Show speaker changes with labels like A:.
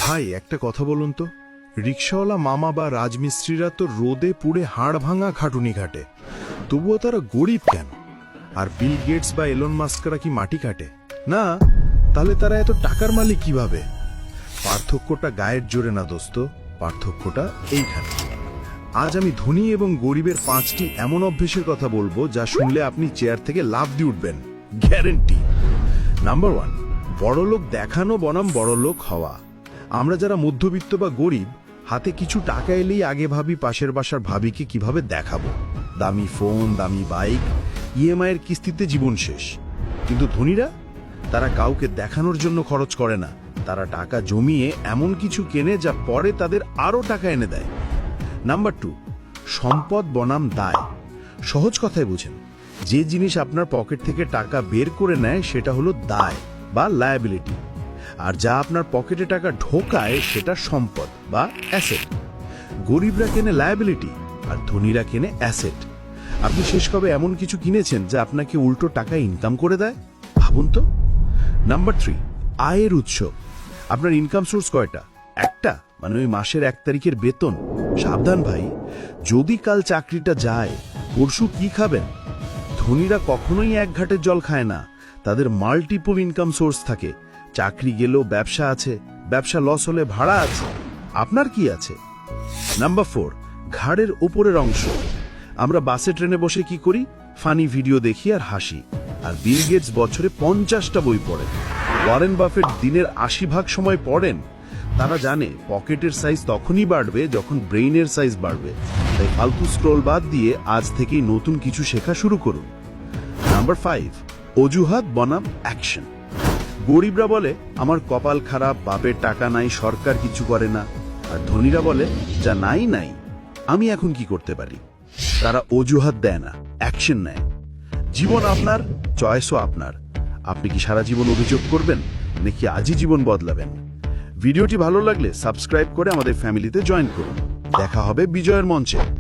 A: ভাই একটা কথা বলুন তো, রিক্সাওয়ালা মামা বা রাজমিস্ত্রিরা তো রোদে পুড়ে হাড় ভাঙা খাটুনি খাটে, তবুও তারা গরিব কেন? আর বিল গেটস বা এলন মাস্করা কি মাটি কাটে না? তাহলে তারা এত টাকার মালিক কিভাবে? পার্থক্যটা গায়ের জোরে না দোস্ত, পার্থক্যটা এইখানে। আজ আমি ধনী এবং গরিবের 5টি এমন অভ্যেসের কথা বলবো যা শুনলে আপনি চেয়ার থেকে লাফ দিয়ে উঠবেন, গ্যারেন্টি। নাম্বার 1, বড়লোক দেখানো বনাম বড়লোক হওয়া। আমরা যারা মধ্যবিত্ত বা গরিব, হাতে কিছু টাকা এলেই আগে ভাবি পাশের বাসার ভাবিকে কিভাবে দেখাবো। দামি ফোন, দামি বাইক, ইএমআই এর কিস্তিতে জীবন শেষ। কিন্তু ধনীরা, তারা কাউকে দেখানোর জন্য খরচ করে না, তারা টাকা জমিয়ে এমন কিছু কেনে যা পরে তাদের আরো টাকা এনে দেয়। নাম্বার 2, সম্পদ বনাম দায়। সহজ কথায় বুঝেন, যে জিনিস আপনার পকেট থেকে টাকা বের করে নেয় সেটা হলো দায় বা লায়াবিলিটি, আর যা আপনার পকেটে টাকা ঢোকায় সেটা সম্পদ বা অ্যাসেট। গরিবরা কেনে লায়াবিলিটি আর ধনীরা কেনে অ্যাসেট। আপনি শেষ কবে এমন কিছু কিনেছেন যা আপনাকে উল্টো টাকা ইনকাম করে দেয়? ভাবুন তো। নাম্বার 3, আয়ের উৎস। আপনার ইনকাম সোর্স কয়টা? একটা, মানে ওই মাসের 1 তারিখের বেতন? সাবধান ভাই, যদি কাল চাকরিটা যায়, পরশু কি খাবেন? ধনীরা কখনোই এক ঘাটের জল খায় না, তাদের মাল্টিপল ইনকাম সোর্স থাকে। চাকরি গেলেও ব্যবসা আছে, ব্যবসা লস হলে ভাড়া আছে। আপনার কি আছে? নাম্বার 4, ঘাড়ের উপরের অংশ। আমরা বাসে ট্রেনে বসে কি করি? ফানি ভিডিও দেখি আর হাসি। আর বিল গেটস বছরে 50টা বই পড়েন। ওয়ারেন বাফেট দিনের 80 ভাগ সময় পড়েন। তারা জানে পকেটের সাইজ তখনই বাড়বে যখন ব্রেইনের সাইজ বাড়বে। তাই ফালতু স্ক্রোল বাদ দিয়ে আজ থেকেই নতুন কিছু শেখা শুরু করুন। নাম্বার 5, অজুহাত বনাম অ্যাকশন। গরিবরা বলে আমার কপাল খারাপ, বাপের টাকা নাই, সরকার কিছু করে না। আর ধনীরা বলে যা নাই নাই, আমি এখন কি করতে পারি। তারা অজুহাত দেয় না, অ্যাকশন নেয়। জীবন আপনার, চয়েসও আপনার। আপনি কি সারা জীবন অভিযোগ করবেন নাকি আজই জীবন বদলাবেন? ভিডিওটি ভালো লাগলে সাবস্ক্রাইব করে আমাদের ফ্যামিলিতে জয়েন করুন। দেখা হবে বিজয়ের মঞ্চে।